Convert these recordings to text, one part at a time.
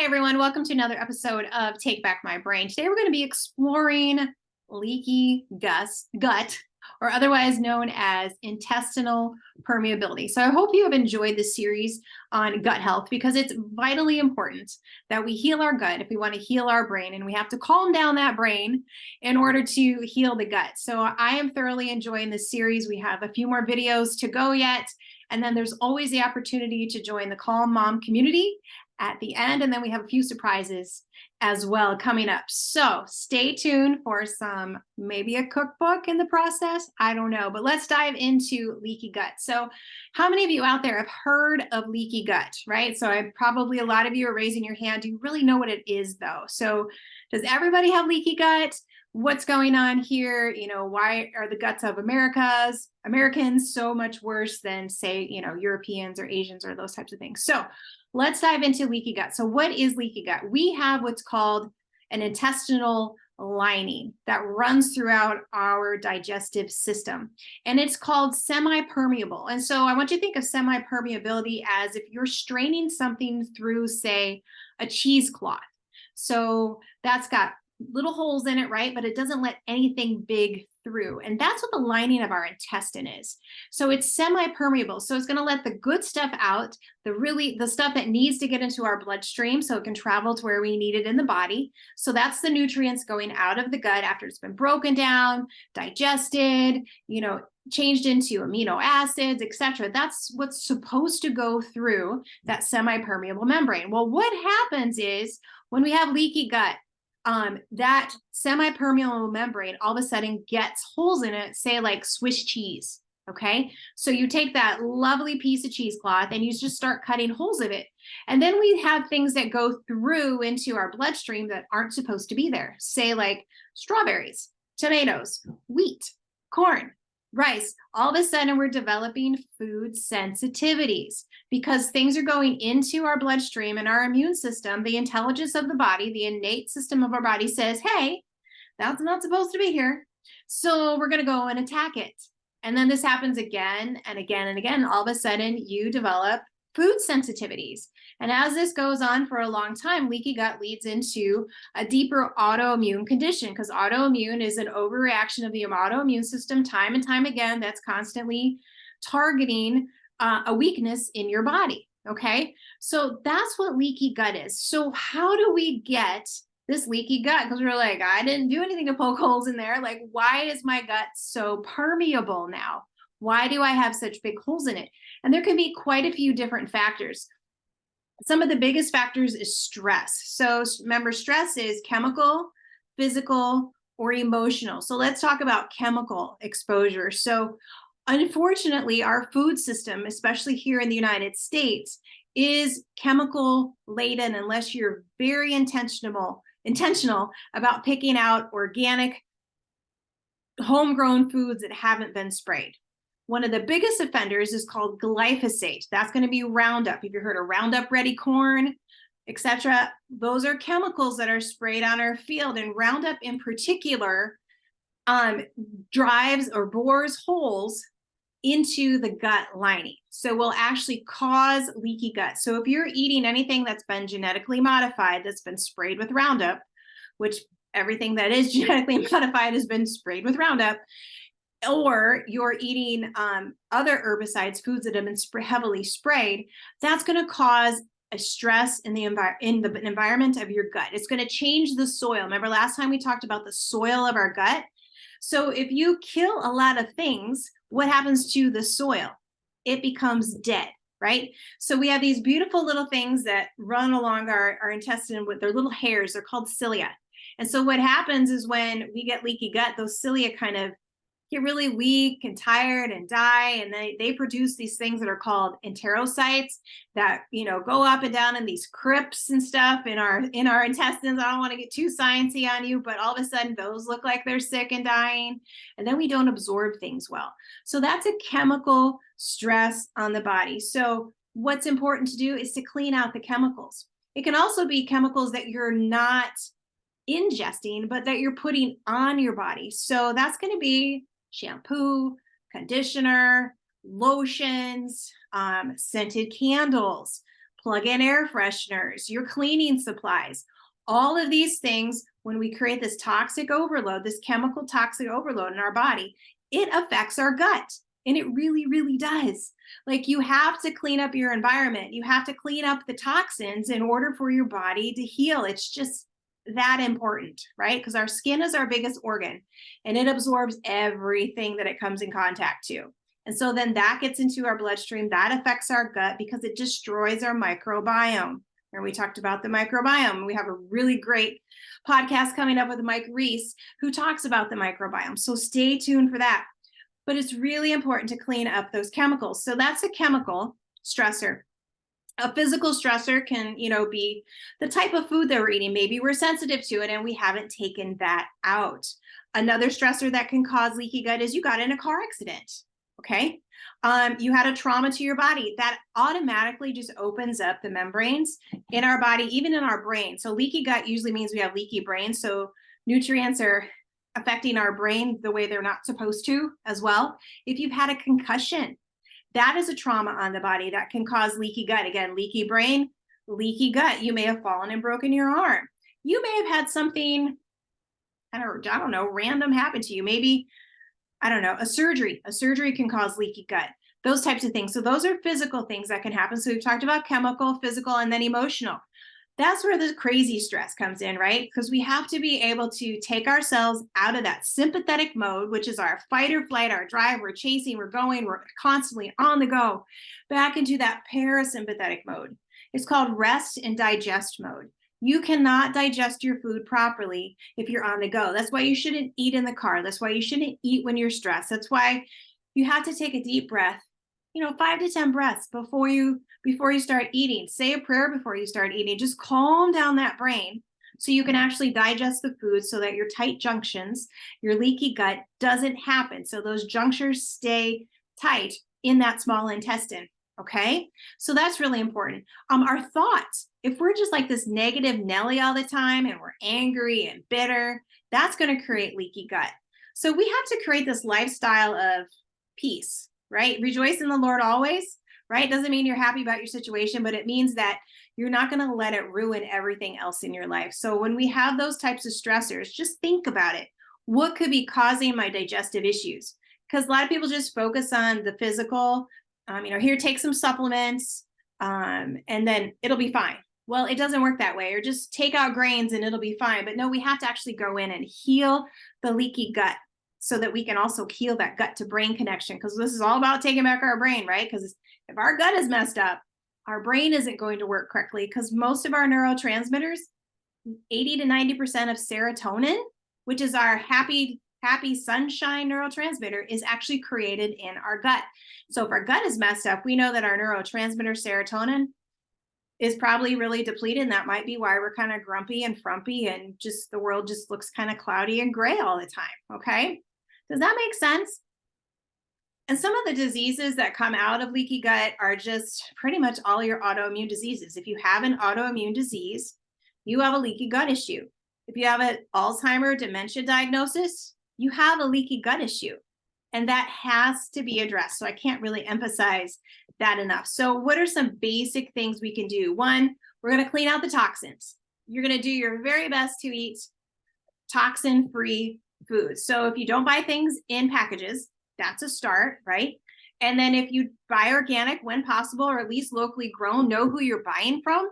Hey everyone, welcome to another episode of Take Back My Brain. Today we're going to be exploring leaky gut, or otherwise known as intestinal permeability. So I hope you have enjoyed this series on gut health because it's vitally important that we heal our gut if we want to heal our brain, and we have to calm down that brain in order to heal the gut. So I am thoroughly enjoying this series. We have a few more videos to go yet, and then there's always the opportunity to join the Calm Mom community at the end, and then we have a few surprises as well coming up. So stay tuned for maybe a cookbook in the process. I don't know, but let's dive into leaky gut. So how many of you out there have heard of leaky gut, right? So probably a lot of you are raising your hand. Do you really know what it is though? So does everybody have leaky gut? What's going on here? Why are the guts of Americans so much worse than, say, Europeans or Asians or those types of things? So let's dive into leaky gut. So what is leaky gut? We have what's called an intestinal lining that runs throughout our digestive system, and it's called semi-permeable. And so I want you to think of semi-permeability as if you're straining something through, say, a cheesecloth. So that's got little holes in it, right? But it doesn't let anything big through. And that's what the lining of our intestine is. So it's semi-permeable. So it's going to let the good stuff out, the stuff that needs to get into our bloodstream so it can travel to where we need it in the body. So that's the nutrients going out of the gut after it's been broken down, digested, changed into amino acids, etc. That's what's supposed to go through that semi-permeable membrane. Well, what happens is when we have leaky gut, that semi-permeable membrane all of a sudden gets holes in it, say like Swiss cheese. Okay, so you take that lovely piece of cheesecloth and you just start cutting holes of it. And then we have things that go through into our bloodstream that aren't supposed to be there, say like strawberries, tomatoes, wheat, corn, rice. All of a sudden we're developing food sensitivities because things are going into our bloodstream, and our immune system, the intelligence of the body, the innate system of our body says, hey, that's not supposed to be here. So we're going to go and attack it. And then this happens again and again and again. All of a sudden you develop food sensitivities. And as this goes on for a long time, leaky gut leads into a deeper autoimmune condition, because autoimmune is an overreaction of the autoimmune system time and time again that's constantly targeting a weakness in your body. Okay, so that's what leaky gut is. So how do we get this leaky gut? Because we're like, I didn't do anything to poke holes in there. Like, why is my gut so permeable now? Why do I have such big holes in it? And there can be quite a few different factors. Some of the biggest factors is stress. So remember, stress is chemical, physical, or emotional. So let's talk about chemical exposure. So unfortunately, our food system, especially here in the United States, is chemical laden unless you're very intentional about picking out organic, homegrown foods that haven't been sprayed. One of the biggest offenders is called glyphosate. That's going to be Roundup. If you've heard of Roundup Ready corn, etc., those are chemicals that are sprayed on our field. And Roundup in particular drives or bores holes into the gut lining. So will actually cause leaky gut. So if you're eating anything that's been genetically modified, that's been sprayed with Roundup, which everything that is genetically modified has been sprayed with Roundup, or you're eating other herbicides, foods that have been heavily sprayed, that's going to cause a stress in the environment of your gut. It's going to change the soil. Remember last time we talked about the soil of our gut? So if you kill a lot of things, what happens to the soil? It becomes dead, right? So we have these beautiful little things that run along our intestine with their little hairs. They're called cilia. And so what happens is when we get leaky gut, those cilia kind of get really weak and tired and die, and they produce these things that are called enterocytes that go up and down in these crypts and stuff in our intestines. I don't want to get too sciencey on you, but all of a sudden those look like they're sick and dying, and then we don't absorb things well. So that's a chemical stress on the body. So what's important to do is to clean out the chemicals. It can also be chemicals that you're not ingesting, but that you're putting on your body. So that's going to be shampoo, conditioner, lotions, scented candles, plug-in air fresheners, your cleaning supplies, all of these things, when we create this toxic overload, this chemical toxic overload in our body, it affects our gut. And it really, really does. Like, you have to clean up your environment. You have to clean up the toxins in order for your body to heal. It's just that important, right? Because our skin is our biggest organ and it absorbs everything that it comes in contact to. And so then that gets into our bloodstream. That affects our gut because it destroys our microbiome. And we talked about the microbiome. We have a really great podcast coming up with Mike Reese, who talks about the microbiome. So stay tuned for that. But it's really important to clean up those chemicals. So that's a chemical stressor. A physical stressor can, be the type of food that we're eating. Maybe we're sensitive to it and we haven't taken that out. Another stressor that can cause leaky gut is you got in a car accident. Okay. You had a trauma to your body that automatically just opens up the membranes in our body, even in our brain. So leaky gut usually means we have leaky brain. So nutrients are affecting our brain the way they're not supposed to as well. If you've had a concussion, that is a trauma on the body that can cause leaky gut. Again, leaky brain, leaky gut. You may have fallen and broken your arm. You may have had something, random happen to you. Maybe, a surgery. A surgery can cause leaky gut. Those types of things. So those are physical things that can happen. So we've talked about chemical, physical, and then emotional. That's where the crazy stress comes in, right? Because we have to be able to take ourselves out of that sympathetic mode, which is our fight or flight, our drive, we're chasing, we're going, we're constantly on the go, back into that parasympathetic mode. It's called rest and digest mode. You cannot digest your food properly if you're on the go. That's why you shouldn't eat in the car. That's why you shouldn't eat when you're stressed. That's why you have to take a deep breath, 5 to 10 breaths before you start eating. Say a prayer before you start eating. Just calm down that brain so you can actually digest the food so that your tight junctions, your leaky gut doesn't happen. So those junctures stay tight in that small intestine. Okay. So that's really important. Our thoughts, if we're just like this negative Nelly all the time and we're angry and bitter, that's going to create leaky gut. So we have to create this lifestyle of peace, right? Rejoice in the Lord always, right? Doesn't mean you're happy about your situation, but it means that you're not going to let it ruin everything else in your life. So when we have those types of stressors, just think about it. What could be causing my digestive issues? Because a lot of people just focus on the physical, here, take some supplements, and then it'll be fine. Well, it doesn't work that way. Or just take out grains and it'll be fine. But no, we have to actually go in and heal the leaky gut so that we can also heal that gut to brain connection. Because this is all about taking back our brain, right? Because if our gut is messed up, our brain isn't going to work correctly, because most of our neurotransmitters, 80 to 90% of serotonin, which is our happy sunshine neurotransmitter, is actually created in our gut. So if our gut is messed up, we know that our neurotransmitter serotonin is probably really depleted. And that might be why we're kind of grumpy and frumpy and just the world just looks kind of cloudy and gray all the time. Okay. Does that make sense? And some of the diseases that come out of leaky gut are just pretty much all your autoimmune diseases. If you have an autoimmune disease, you have a leaky gut issue. If you have an Alzheimer's dementia diagnosis, you have a leaky gut issue. And that has to be addressed. So I can't really emphasize that enough. So what are some basic things we can do? One, we're going to clean out the toxins. You're going to do your very best to eat toxin-free foods. So if you don't buy things in packages, that's a start, right? And then if you buy organic when possible, or at least locally grown, know who you're buying from.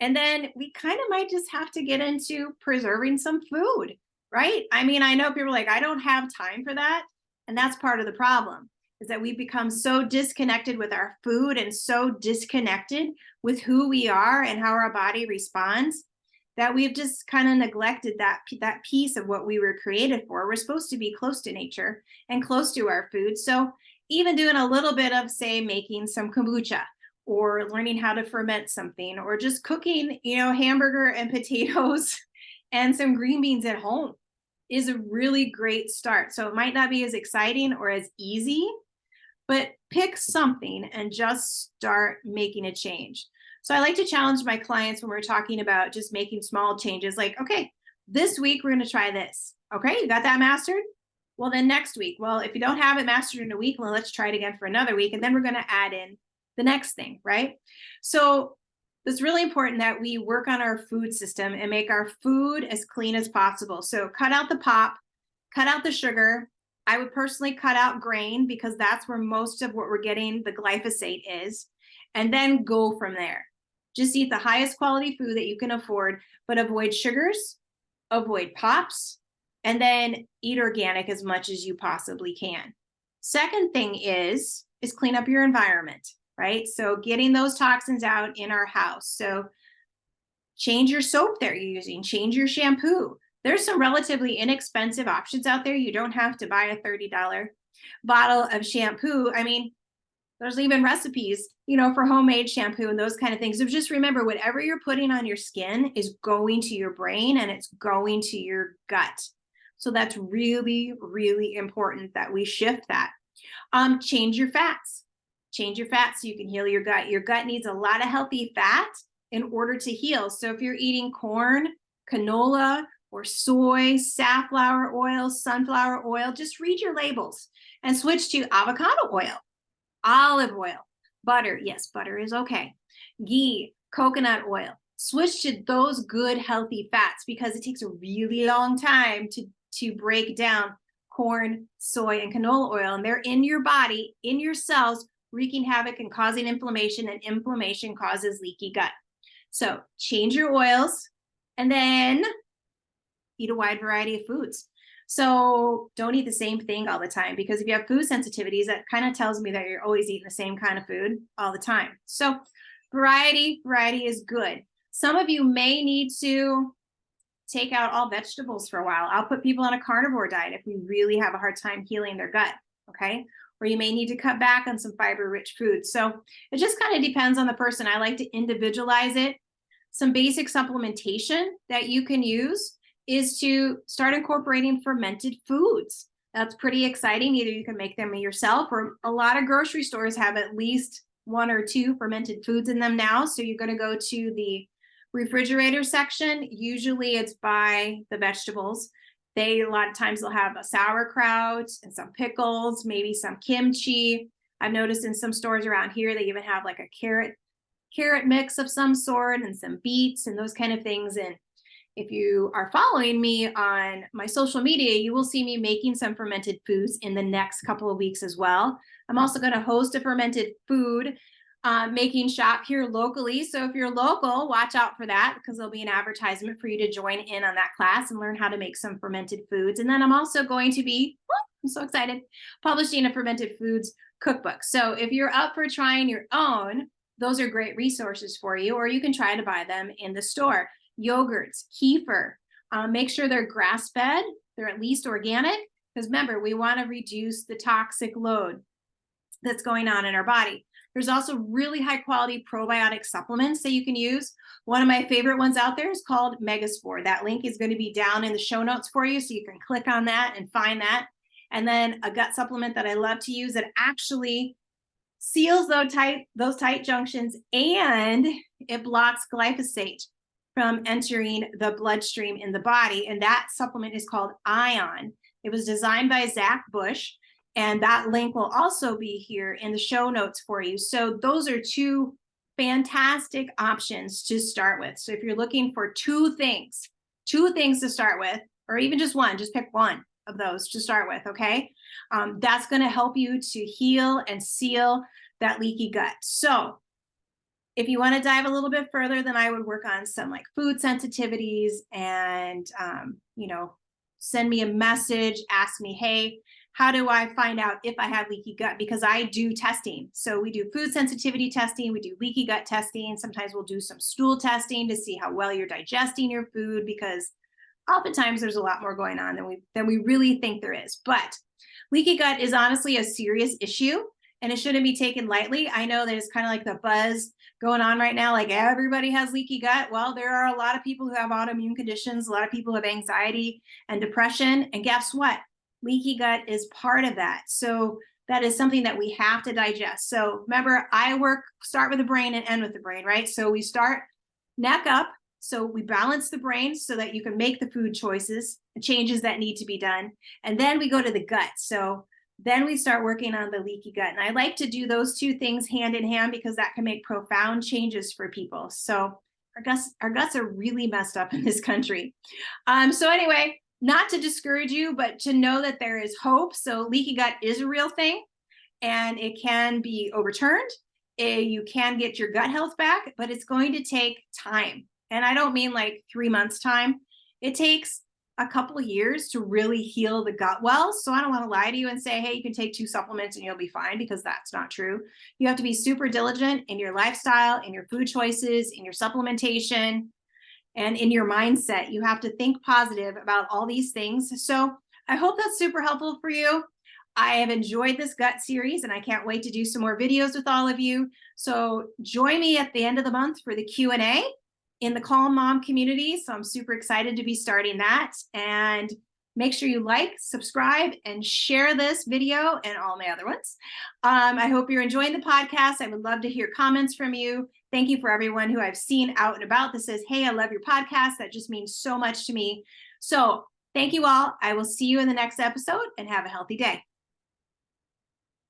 And then we kind of might just have to get into preserving some food, right? I know people are like, I don't have time for that. And that's part of the problem, is that we've become so disconnected with our food and so disconnected with who we are and how our body responds, that we've just kind of neglected that piece of what we were created for. We're supposed to be close to nature and close to our food. So even doing a little bit of, say, making some kombucha, or learning how to ferment something, or just cooking, hamburger and potatoes and some green beans at home is a really great start. So it might not be as exciting or as easy, but pick something and just start making a change. So I like to challenge my clients when we're talking about just making small changes, like, okay, this week we're going to try this. Okay, you got that mastered? Well, then next week, well, if you don't have it mastered in a week, well, let's try it again for another week. And then we're going to add in the next thing, right? So it's really important that we work on our food system and make our food as clean as possible. So cut out the pop, cut out the sugar. I would personally cut out grain because that's where most of what we're getting the glyphosate is, and then go from there. Just eat the highest quality food that you can afford, but avoid sugars, avoid pops, and then eat organic as much as you possibly can. Second thing is clean up your environment, right? So getting those toxins out in our house. So change your soap that you're using, change your shampoo. There's some relatively inexpensive options out there. You don't have to buy a $30 bottle of shampoo. I mean, there's even recipes, for homemade shampoo and those kind of things. So just remember, whatever you're putting on your skin is going to your brain and it's going to your gut. So that's really, really important that we shift that. Change your fats. Change your fats so you can heal your gut. Your gut needs a lot of healthy fat in order to heal. So if you're eating corn, canola, or soy, safflower oil, sunflower oil, just read your labels and switch to avocado oil, olive oil, butter. Yes, butter is okay. Ghee, coconut oil. Switch to those good, healthy fats because it takes a really long time to break down corn, soy, and canola oil. And they're in your body, in your cells, wreaking havoc and causing inflammation, and inflammation causes leaky gut. So change your oils and then eat a wide variety of foods. So don't eat the same thing all the time, because if you have food sensitivities, that kind of tells me that you're always eating the same kind of food all the time. So variety is good. Some of you may need to take out all vegetables for a while. I'll put people on a carnivore diet if we really have a hard time healing their gut, okay? Or you may need to cut back on some fiber-rich foods. So it just kind of depends on the person. I like to individualize it. Some basic supplementation that you can use is to start incorporating fermented foods. That's pretty exciting. Either you can make them yourself, or a lot of grocery stores have at least 1 or 2 fermented foods in them now. So you're going to go to the refrigerator section. Usually it's by the vegetables. A lot of times they'll have a sauerkraut and some pickles, maybe some kimchi. I've noticed in some stores around here, they even have like a carrot mix of some sort and some beets and those kind of things. And if you are following me on my social media, you will see me making some fermented foods in the next couple of weeks as well. I'm also going to host a fermented food making shop here locally. So if you're local, watch out for that, because there'll be an advertisement for you to join in on that class and learn how to make some fermented foods. And then I'm also going to be, I'm so excited, publishing a fermented foods cookbook. So if you're up for trying your own, those are great resources for you, or you can try to buy them in the store. Yogurts, kefir, make sure they're grass-fed, they're at least organic, because remember, we want to reduce the toxic load that's going on in our body. There's also really high quality probiotic supplements that you can use. One of my favorite ones out there is called Megaspore. That link is going to be down in the show notes for you, so you can click on that and find that. And then a gut supplement that I love to use that actually seals those tight junctions, and it blocks glyphosate from entering the bloodstream in the body. And that supplement is called Ion. It was designed by Zach Bush, and that link will also be here in the show notes for you. So those are 2 fantastic options to start with. So if you're looking for 2 things to start with, or even just one, just pick one of those to start with, okay? That's going to help you to heal and seal that leaky gut. So if you want to dive a little bit further, then I would work on some like food sensitivities and, send me a message, ask me, hey, how do I find out if I have leaky gut? Because I do testing. So we do food sensitivity testing, we do leaky gut testing. Sometimes we'll do some stool testing to see how well you're digesting your food, because oftentimes there's a lot more going on than we really think there is. But leaky gut is honestly a serious issue, and it shouldn't be taken lightly. I know there's kind of like the buzz going on right now, like everybody has leaky gut. Well, there are a lot of people who have autoimmune conditions, a lot of people have anxiety and depression, and guess what? Leaky gut is part of that. So that is something that we have to digest. So remember, start with the brain and end with the brain, right? So we start neck up. So we balance the brain so that you can make the food choices, the changes that need to be done. And then we go to the gut. So Then we start working on the leaky gut. And I like to do those two things hand in hand because that can make profound changes for people. So our guts are really messed up in this country. So anyway, not to discourage you, but to know that there is hope. So leaky gut is a real thing and it can be overturned. You can get your gut health back, but it's going to take time. And I don't mean like 3 months time. It takes a couple of years to really heal the gut well. So I don't want to lie to you and say, hey, you can take 2 supplements and you'll be fine, because that's not true. You have to be super diligent in your lifestyle, in your food choices, in your supplementation, and in your mindset. You have to think positive about all these things. So I hope that's super helpful for you. I have enjoyed this gut series and I can't wait to do some more videos with all of you. So join me at the end of the month for the Q&A in the Calm Mom community. So I'm super excited to be starting that. And make sure you like, subscribe, and share this video and all my other ones. I hope you're enjoying the podcast. I would love to hear comments from you. Thank you for everyone who I've seen out and about that says, hey, I love your podcast. That just means so much to me. So thank you all. I will see you in the next episode and have a healthy day.